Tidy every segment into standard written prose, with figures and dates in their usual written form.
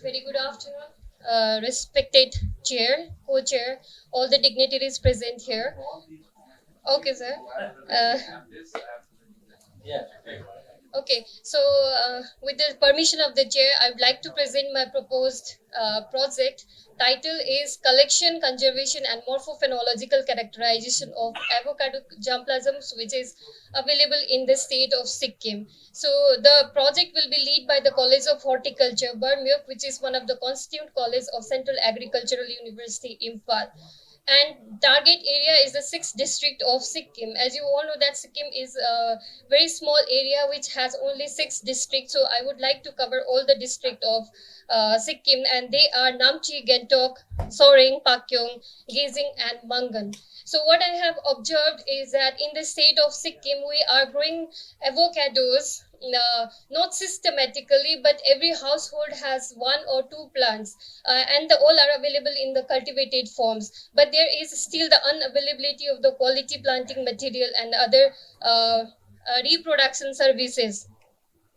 Very good afternoon, respected chair, co-chair, all the dignitaries present here. Okay, sir. Uh, okay, so with the permission of the chair, I would like to present my proposed project. Title is Collection, Conservation and Morphophenological Characterization of Avocado germplasms, which is available in the state of Sikkim. So the project will be led by the College of Horticulture, Burmuk, which is one of the constituent college of Central Agricultural University, Imphal. And target area is the 6th district of Sikkim. As you all know that Sikkim is a very small area which has only 6 districts. So I would like to cover all the district of Sikkim, and they are Namchi, Gentok, Soreng, Pakyong, Gizing, and Mangan. So what I have observed is that in the state of Sikkim, we are growing avocados, not systematically, but every household has one or two plants, and all are available in the cultivated forms. But there is still the unavailability of the quality planting material and other reproduction services.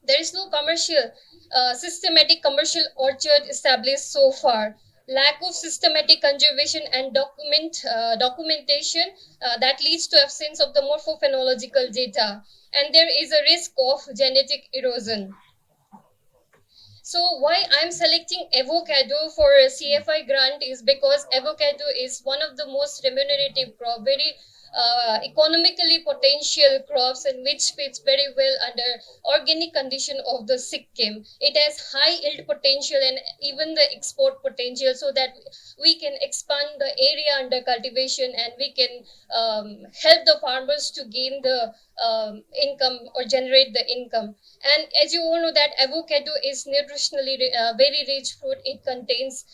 There is no systematic commercial orchard established so far. Lack of systematic conservation and documentation that leads to absence of the morphophenological data, and there is a risk of genetic erosion. So why I'm selecting avocado for a CFI grant is because avocado is one of the most remunerative crop, very economically potential crops, and which fits very well under organic condition of the Sikkim. It has high yield potential and even the export potential, so that we can expand the area under cultivation, and we can help the farmers to gain the income or generate the income. And as you all know that avocado is nutritionally very rich fruit. It contains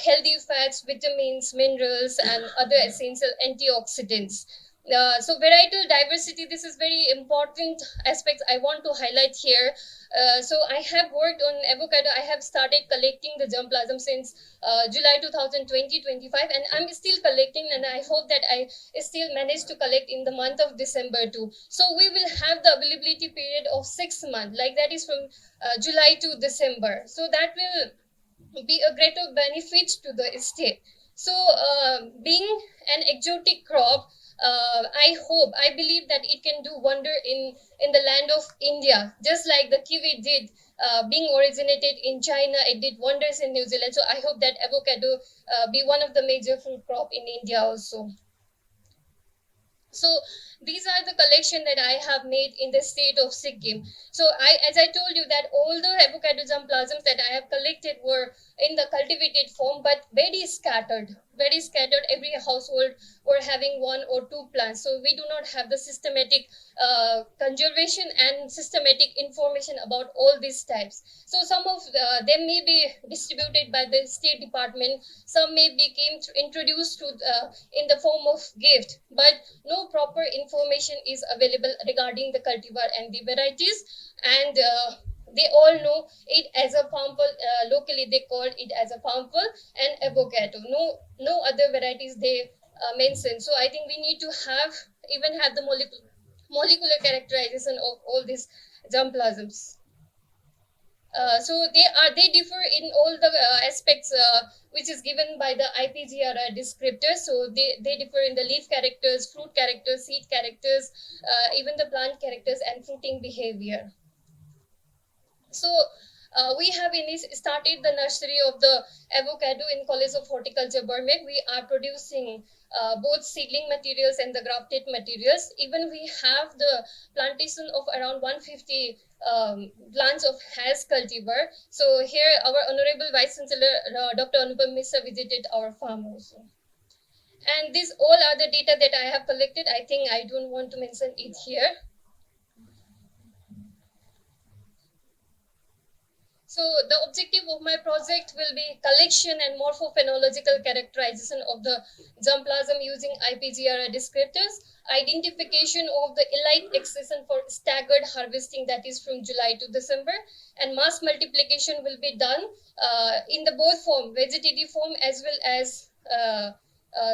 healthy fats, vitamins, minerals, and other essential antioxidants. So varietal diversity, this is very important aspects I want to highlight here. So I have worked on avocado. I have started collecting the germplasm since July 2020-25, and I'm still collecting, and I hope that I still manage to collect in the month of December too. So we will have the availability period of 6 months, like that is from July to December. So that will be a greater benefit to the state. So being an exotic crop, I believe that it can do wonder in the land of India, just like the kiwi did. Being originated in China, it did wonders in New Zealand. So I hope that avocado be one of the major fruit crop in India also. So these are the collection that I have made in the state of Sikkim. So as I told you that all the avocado germplasms that I have collected were in the cultivated form, but very scattered, very scattered. Every household were having one or two plants. So we do not have the systematic conservation and systematic information about all these types. So some of them may be distributed by the State Department. Some may became introduced to in the form of gift, but no proper information is available regarding the cultivar and the varieties. And they all know it as a pample. Locally, they call it as a pample and avocado. No other varieties they mention. So I think we need to have the molecular characterization of all these germplasms. So they differ in all the aspects which is given by the IPGRR descriptors. So they differ in the leaf characters, fruit characters, seed characters, even the plant characters and fruiting behavior. So we have started the nursery of the avocado in College of Horticulture, Burmah. We are producing both seedling materials and the grafted materials. Even we have the plantation of around 150 plants of Has cultivar. So here our Honorable Vice Chancellor Dr. Anupam Mishra visited our farm also. And these all are the data that I have collected. I think I don't want to mention it here. So the objective of my project will be collection and morphophenological characterization of the germplasm using IPGRI descriptors, identification of the elite accession for staggered harvesting, that is from July to December, and mass multiplication will be done in the both form, vegetative form as well as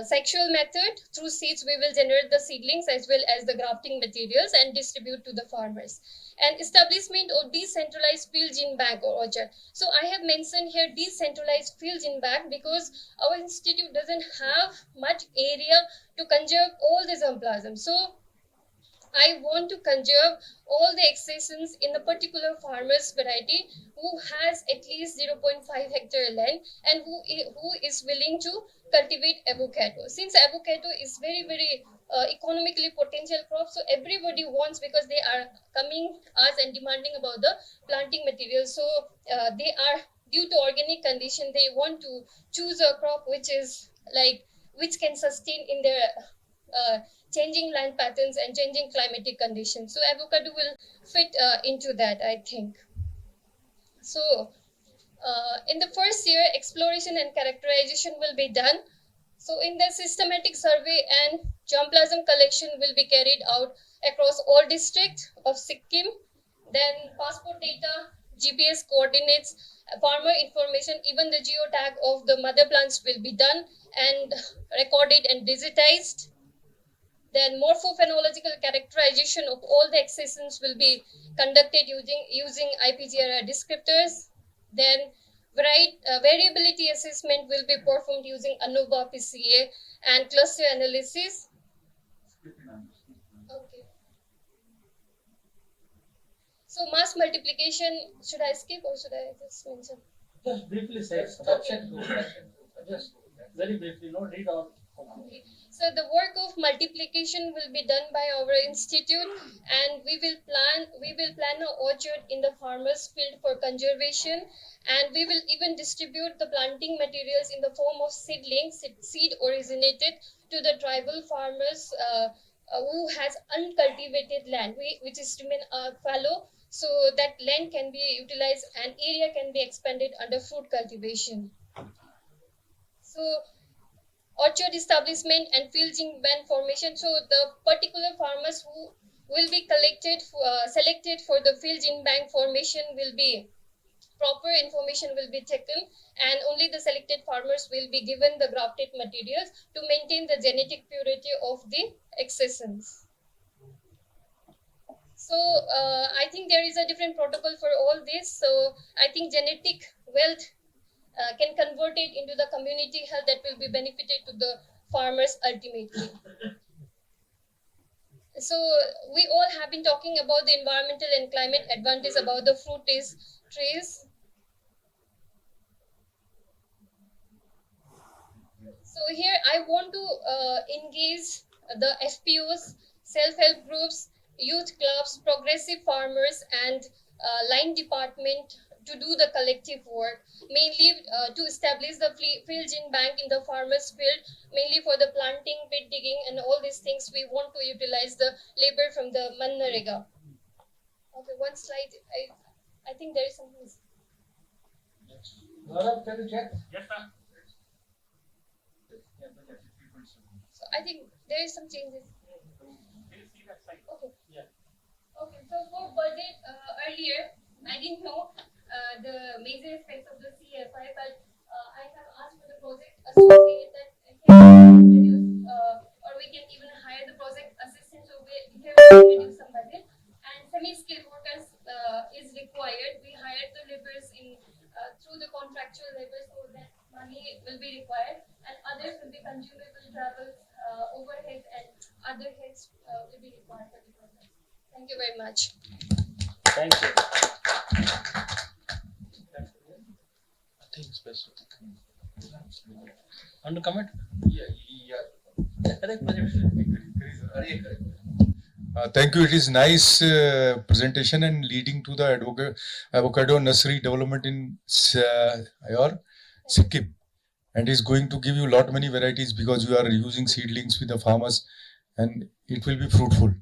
sexual method. Through seeds, we will generate the seedlings as well as the grafting materials and distribute to the farmers. And establishment of decentralized field gene bank or orchard. So I have mentioned here decentralized field gene bank because our institute doesn't have much area to conserve all the germplasm. So I want to conserve all the accessions in a particular farmer's variety who has at least 0.5 hectare land and who is willing to cultivate avocado. Since avocado is very economically potential crop, so everybody wants, because they are coming us and demanding about the planting material. So they are, due to organic condition, they want to choose a crop which is like, which can sustain in their uh, changing land patterns and changing climatic conditions. So avocado will fit into that, I think. So in the first year, exploration and characterization will be done. So in the systematic survey and germplasm collection will be carried out across all districts of Sikkim. Then passport data, GPS coordinates, farmer information, even the geotag of the mother plants will be done and recorded and digitized. Then morphophenological characterization of all the accessions will be conducted using IPGRR descriptors. Then variability assessment will be performed using ANOVA PCA and cluster analysis. Okay. So mass multiplication, should I skip or should I just mention? Just briefly say, section two. Just very briefly, no read all. Okay. So the work of multiplication will be done by our institute, and we will plan an orchard in the farmers field for conservation, and we will even distribute the planting materials in the form of seedlings, seed originated, to the tribal farmers who has uncultivated land, which is to remain fallow, so that land can be utilized and area can be expanded under fruit cultivation. So orchard establishment and field gene bank formation. So the particular farmers who will be selected for the field gene bank formation will be, proper information will be taken, and only the selected farmers will be given the grafted materials to maintain the genetic purity of the accessions. So I think there is a different protocol for all this. So I think genetic wealth can convert it into the community health that will be benefited to the farmers ultimately. So we all have been talking about the environmental and climate advantage about the fruit trees. So here I want to engage the FPOs, self-help groups, youth clubs, progressive farmers, and line department to do the collective work, mainly to establish the field gene bank in the farmers field, mainly for the planting, pit digging, and all these things. We want to utilize the labor from the Manrega. Okay, one slide. I think there is something. Gaurav, can you check? Yes, sir. So I think there is some changes. We'll see that side. Okay. Yeah. Okay, so for budget, earlier, I didn't know the major aspects of the CFI, but I have asked for the project associate that can reduce, or we can even hire the project assistant, so here we can reduce some budget. And semi-skilled workers is required. We hired the laborers through the contractual labor, so that money will be required, and others will be consumable travel, overhead, and other heads will be required for the project. Thank you very much. Thank you. Nothing special. Want to comment? Thank you. It is nice presentation and leading to the avocado nursery development in your Sikkim, and is going to give you lot many varieties because you are using seedlings with the farmers, and it will be fruitful.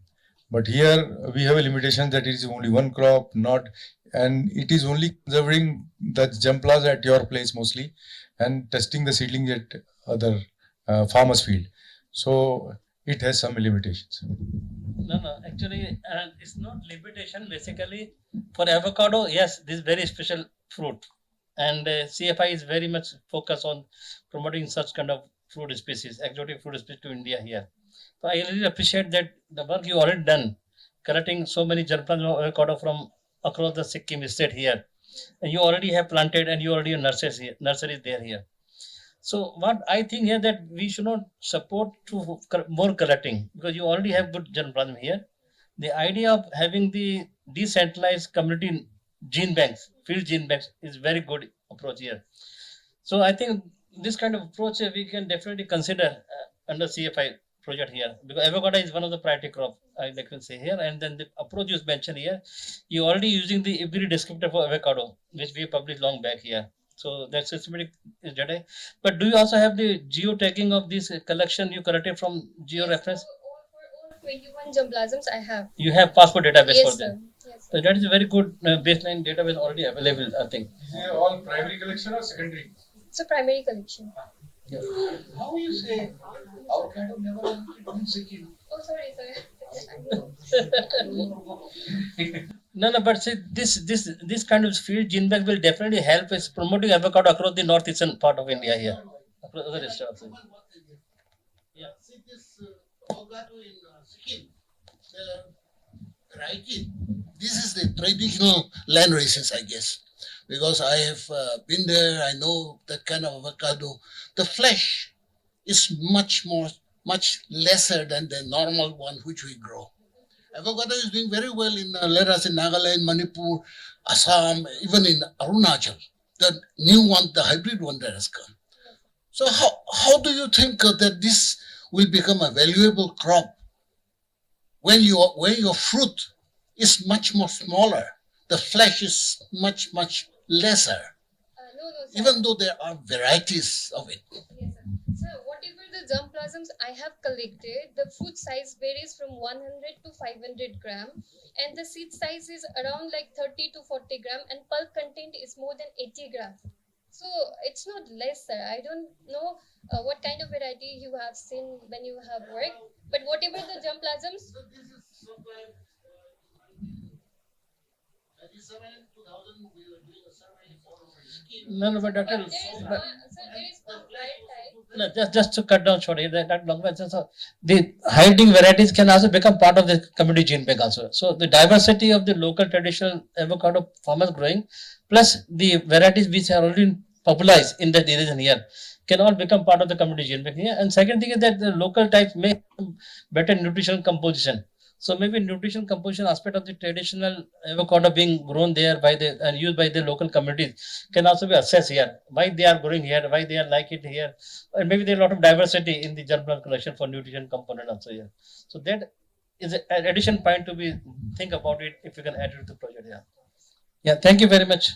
But here we have a limitation that it is only one crop, and it is only conserving the germplasm at your place mostly, and testing the seedlings at other farmers' field. So it has some limitations. No. Actually, it's not limitation. Basically, for avocado, yes, this is very special fruit, and CFI is very much focused on promoting such kind of fruit species, exotic fruit species to India here. So I really appreciate that the work you already done, collecting so many germplasm of avocado from across the Sikkim state here. And you already have planted and you already have nurseries there here. So what I think here that we should not support to more collecting because you already have good germplasm here. The idea of having the decentralized community gene banks, field gene banks, is very good approach here. So I think this kind of approach we can definitely consider under CFI project here because avocado is one of the priority crop I can say here. And then the approach you mentioned here, you already using the IBRI descriptor for avocado, which we published long back here. So that's systematic is data. But do you also have the geotagging of this collection you collected from geo reference? For all 21 germplasms, I have. You have passport database Yes, for sir. them. Yes. So that is a very good baseline database already available, I think. They are all primary collection or secondary? It's a primary collection. How you say avocado never hunted in Sikkim? Oh, sorry, sorry. No, but see, this kind of field gene bank will definitely help us promoting avocado across the northeastern part of India here. Across other states also. Yeah. See this avocado in Sikkim, the variety. This is the traditional land races, I guess, because I have been there. I know that kind of avocado. The flesh is much lesser than the normal one which we grow. Avocado is doing very well in let us in Nagaland, Manipur, Assam, even in Arunachal. The new one, the hybrid one that has come. So how do you think that this will become a valuable crop when your fruit is much more smaller, the flesh is much lesser, No, sir. even though there are varieties of it? Yes, sir. So whatever the germplasms I have collected, the fruit size varies from 100 to 500 gram, and the seed size is around like 30 to 40 gram, and pulp content is more than 80 gram. So it's not less, sir. I don't know what kind of variety you have seen when you have worked, but whatever the germplasms, So this is somewhere 97, 2000, we were doing a survey for Sikkim. No, but Doctor, but there is one, sir, there is one wild type. no, just to cut down short, that long so the hiding varieties can also become part of the community gene bank also. So the diversity of the local traditional avocado farmers growing, plus the varieties which are already popularized in that region here, can all become part of the community gene bank here. And second thing is that the local types may have better nutritional composition. So maybe nutrition composition aspect of the traditional avocado being grown there by the and used by the local communities can also be assessed here. Why they are growing here, why they are like it here, and maybe there are a lot of diversity in the germplasm collection for nutrition component also here. So that is an addition point to be think about it if you can add it to the project. Yeah. Yeah. Thank you very much.